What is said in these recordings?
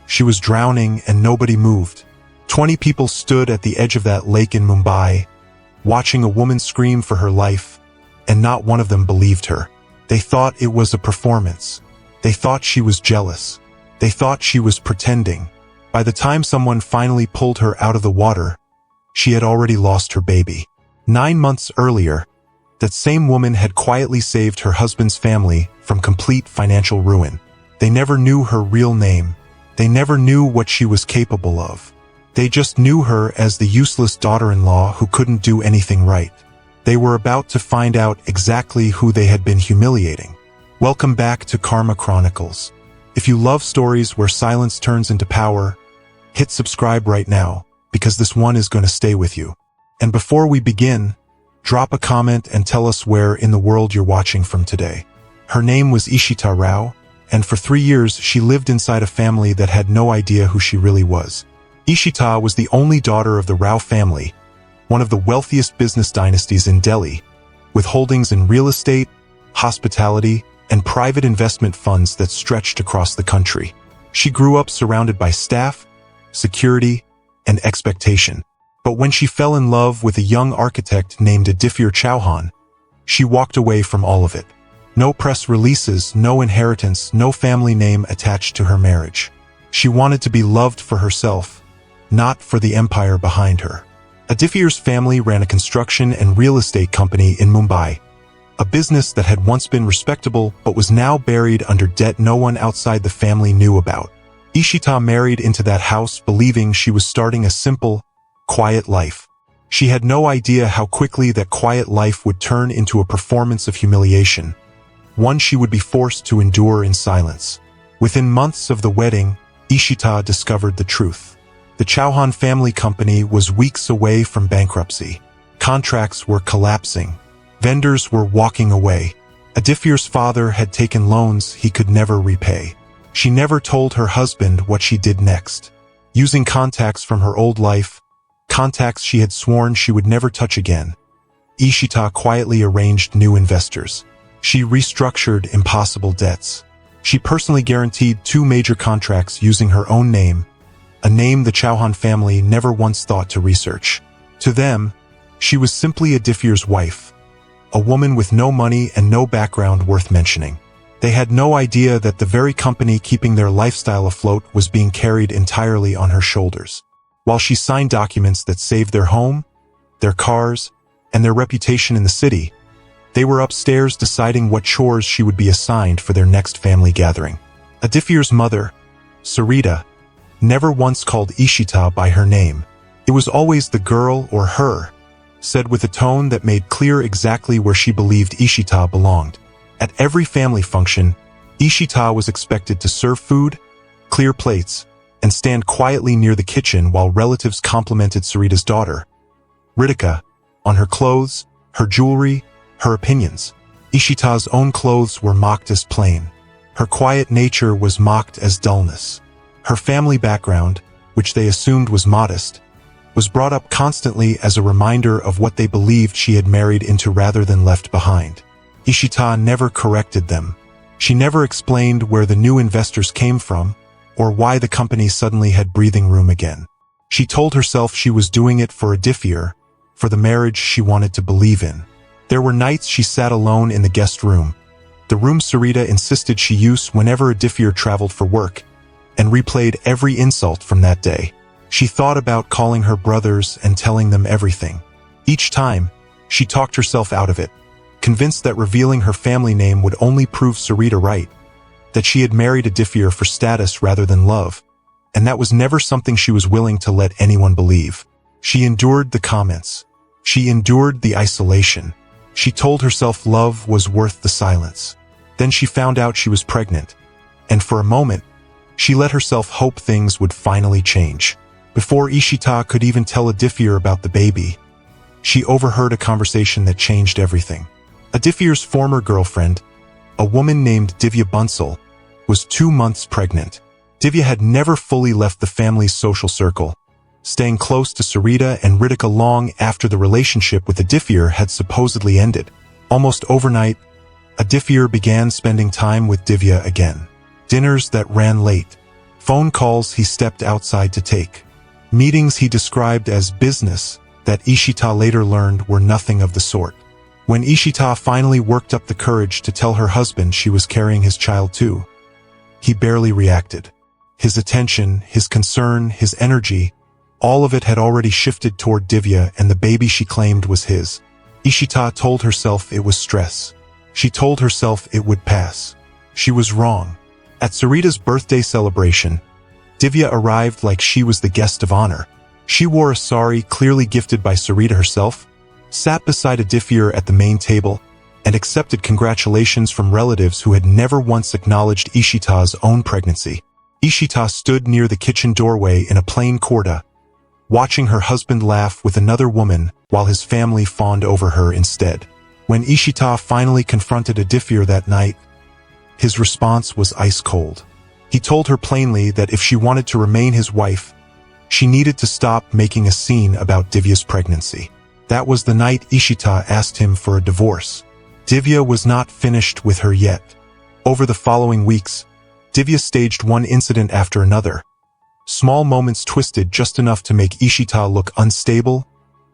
She was drowning and nobody moved. 20 people stood at the edge of that lake in Mumbai, watching a woman scream for her life, and not one of them believed her. They thought it was a performance. They thought she was jealous. They thought she was pretending. By the time someone finally pulled her out of the water, she had already lost her baby. 9 months earlier, that same woman had quietly saved her husband's family from complete financial ruin. They never knew her real name. They never knew what she was capable of. They just knew her as the useless daughter-in-law who couldn't do anything right. They were about to find out exactly who they had been humiliating. Welcome back to Karma Chronicles. If you love stories where silence turns into power, hit subscribe right now, because this one is going to stay with you. And before we begin, drop a comment and tell us where in the world you're watching from today. Her name was Ishita Rao, and for 3 years she lived inside a family that had no idea who she really was. Ishita was the only daughter of the Rao family, one of the wealthiest business dynasties in Delhi, with holdings in real estate, hospitality, and private investment funds that stretched across the country. She grew up surrounded by staff, security, and expectation. But when she fell in love with a young architect named Adifir Chauhan, she walked away from all of it. No press releases, no inheritance, no family name attached to her marriage. She wanted to be loved for herself, not for the empire behind her. Adifir's family ran a construction and real estate company in Mumbai, a business that had once been respectable but was now buried under debt no one outside the family knew about. Ishita married into that house believing she was starting a simple, quiet life. She had no idea how quickly that quiet life would turn into a performance of humiliation, one she would be forced to endure in silence. Within months of the wedding, Ishita discovered the truth. The Chauhan family company was weeks away from bankruptcy. Contracts were collapsing. Vendors were walking away. Adifir's father had taken loans he could never repay. She never told her husband what she did next. Using contacts from her old life, contacts she had sworn she would never touch again, Ishita quietly arranged new investors. She restructured impossible debts. She personally guaranteed 2 major contracts using her own name, a name the Chauhan family never once thought to research. To them, she was simply Adifir's wife, a woman with no money and no background worth mentioning. They had no idea that the very company keeping their lifestyle afloat was being carried entirely on her shoulders. While she signed documents that saved their home, their cars, and their reputation in the city, they were upstairs deciding what chores she would be assigned for their next family gathering. Adifir's mother, Sarita, never once called Ishita by her name. It was always the girl or her, said with a tone that made clear exactly where she believed Ishita belonged. At every family function, Ishita was expected to serve food, clear plates, and stand quietly near the kitchen while relatives complimented Sarita's daughter, Ritika, on her clothes, her jewelry, her opinions. Ishita's own clothes were mocked as plain. Her quiet nature was mocked as dullness. Her family background, which they assumed was modest, was brought up constantly as a reminder of what they believed she had married into rather than left behind. Ishita never corrected them. She never explained where the new investors came from, or why the company suddenly had breathing room again. She told herself she was doing it for Adifir, for the marriage she wanted to believe in. There were nights she sat alone in the guest room, the room Sarita insisted she use whenever Adifir traveled for work, and replayed every insult from that day. She thought about calling her brothers and telling them everything. Each time, she talked herself out of it, convinced that revealing her family name would only prove Sarita right, that she had married Adifir for status rather than love, and that was never something she was willing to let anyone believe. She endured the comments. She endured the isolation. She told herself love was worth the silence. Then she found out she was pregnant, and for a moment, she let herself hope things would finally change. Before Ishita could even tell Adifir about the baby, she overheard a conversation that changed everything. Adifir's former girlfriend, a woman named Divya Bansal, was 2 months pregnant. Divya had never fully left the family's social circle, staying close to Sarita and Ritika long after the relationship with Adifir had supposedly ended. Almost overnight, Adifir began spending time with Divya again. Dinners that ran late, Phone calls he stepped outside to take. Meetings he described as business that Ishita later learned were nothing of the sort. When Ishita finally worked up the courage to tell her husband she was carrying his child too, he barely reacted. His attention, his concern, his energy, all of it had already shifted toward Divya and the baby she claimed was his. Ishita told herself it was stress. She told herself it would pass. She was wrong. At Sarita's birthday celebration, Divya arrived like she was the guest of honor. She wore a sari clearly gifted by Sarita herself, sat beside a differ at the main table, and accepted congratulations from relatives who had never once acknowledged Ishita's own pregnancy. Ishita stood near the kitchen doorway in a plain kurta, watching her husband laugh with another woman while his family fawned over her instead. When Ishita finally confronted a differ that night, his response was ice cold. He told her plainly that if she wanted to remain his wife, she needed to stop making a scene about Divya's pregnancy. That was the night Ishita asked him for a divorce. Divya was not finished with her yet. Over the following weeks, Divya staged one incident after another. Small moments twisted just enough to make Ishita look unstable,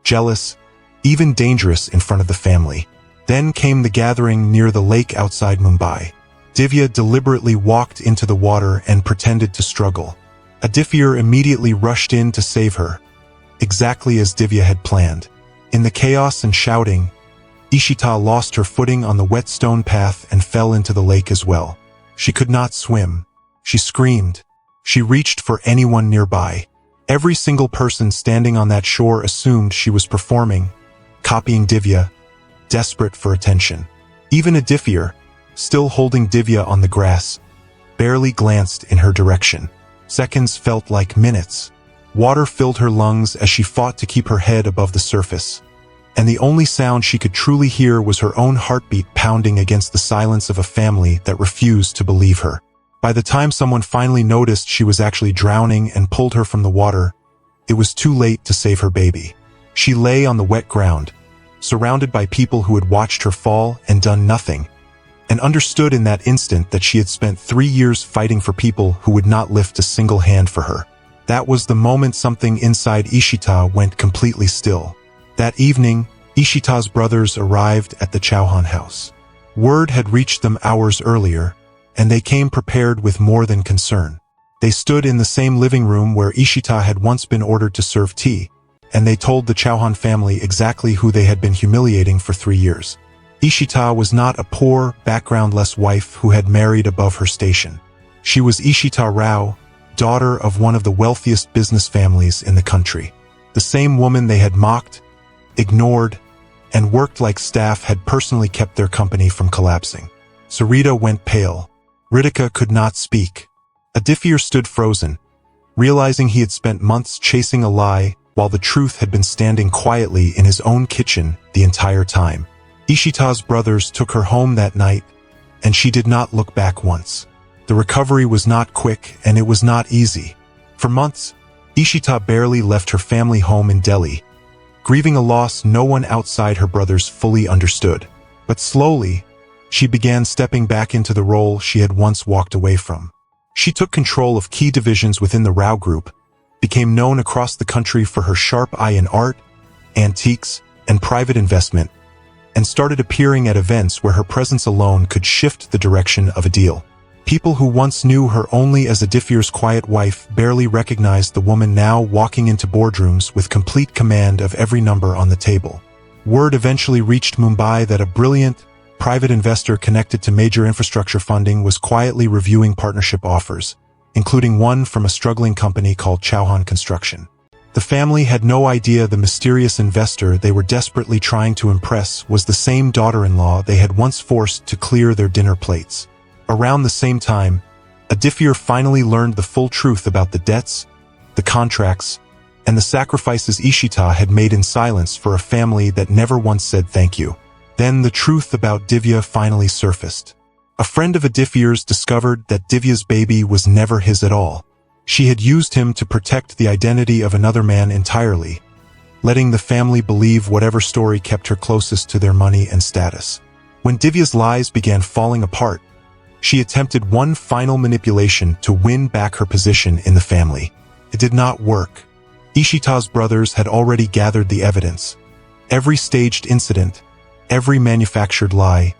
jealous, even dangerous in front of the family. Then came the gathering near the lake outside Mumbai. Divya deliberately walked into the water and pretended to struggle. A differ immediately rushed in to save her, exactly as Divya had planned. In the chaos and shouting, Ishita lost her footing on the wet stone path and fell into the lake as well. She could not swim. She screamed. She reached for anyone nearby. Every single person standing on that shore assumed she was performing, copying Divya, desperate for attention. Even a differ, still holding Divya on the grass, barely glanced in her direction. Seconds felt like minutes. Water filled her lungs as she fought to keep her head above the surface, and the only sound she could truly hear was her own heartbeat pounding against the silence of a family that refused to believe her. By the time someone finally noticed she was actually drowning and pulled her from the water, it was too late to save her baby. She lay on the wet ground, surrounded by people who had watched her fall and done nothing, and understood in that instant that she had spent 3 years fighting for people who would not lift a single hand for her. That was the moment something inside Ishita went completely still. That evening, Ishita's brothers arrived at the Chauhan house. Word had reached them hours earlier, and they came prepared with more than concern. They stood in the same living room where Ishita had once been ordered to serve tea, and they told the Chauhan family exactly who they had been humiliating for 3 years. Ishita was not a poor, backgroundless wife who had married above her station. She was Ishita Rao, daughter of one of the wealthiest business families in the country. The same woman they had mocked, ignored, and worked like staff had personally kept their company from collapsing. Sarita went pale. Ritika could not speak. Adifir stood frozen, realizing he had spent months chasing a lie while the truth had been standing quietly in his own kitchen the entire time. Ishita's brothers took her home that night, and she did not look back once. The recovery was not quick, and it was not easy. For months, Ishita barely left her family home in Delhi, grieving a loss no one outside her brothers fully understood. But slowly, she began stepping back into the role she had once walked away from. She took control of key divisions within the Rao Group, became known across the country for her sharp eye in art, antiques, and private investment, and started appearing at events where her presence alone could shift the direction of a deal. People who once knew her only as Adifir's quiet wife barely recognized the woman now walking into boardrooms with complete command of every number on the table. Word eventually reached Mumbai that a brilliant, private investor connected to major infrastructure funding was quietly reviewing partnership offers, including one from a struggling company called Chauhan Construction. The family had no idea the mysterious investor they were desperately trying to impress was the same daughter-in-law they had once forced to clear their dinner plates. Around the same time, Adifir finally learned the full truth about the debts, the contracts, and the sacrifices Ishita had made in silence for a family that never once said thank you. Then the truth about Divya finally surfaced. A friend of Adifir's discovered that Divya's baby was never his at all. She had used him to protect the identity of another man entirely, letting the family believe whatever story kept her closest to their money and status. When Divya's lies began falling apart, She attempted one final manipulation to win back her position in the family. It did not work. Ishita's brothers had already gathered the evidence. Every staged incident, every manufactured lie,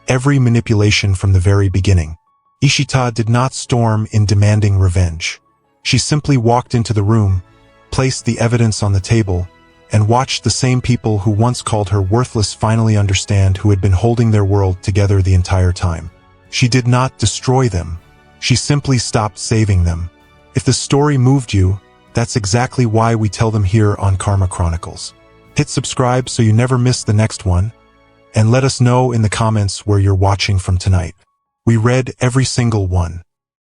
every manipulation from the very beginning. Ishita did not storm in demanding revenge. She simply walked into the room, placed the evidence on the table, and watched the same people who once called her worthless finally understand who had been holding their world together the entire time. She did not destroy them. She simply stopped saving them. If the story moved you, that's exactly why we tell them here on Karma Chronicles. Hit subscribe so you never miss the next one, and let us know in the comments where you're watching from tonight. We read every single one.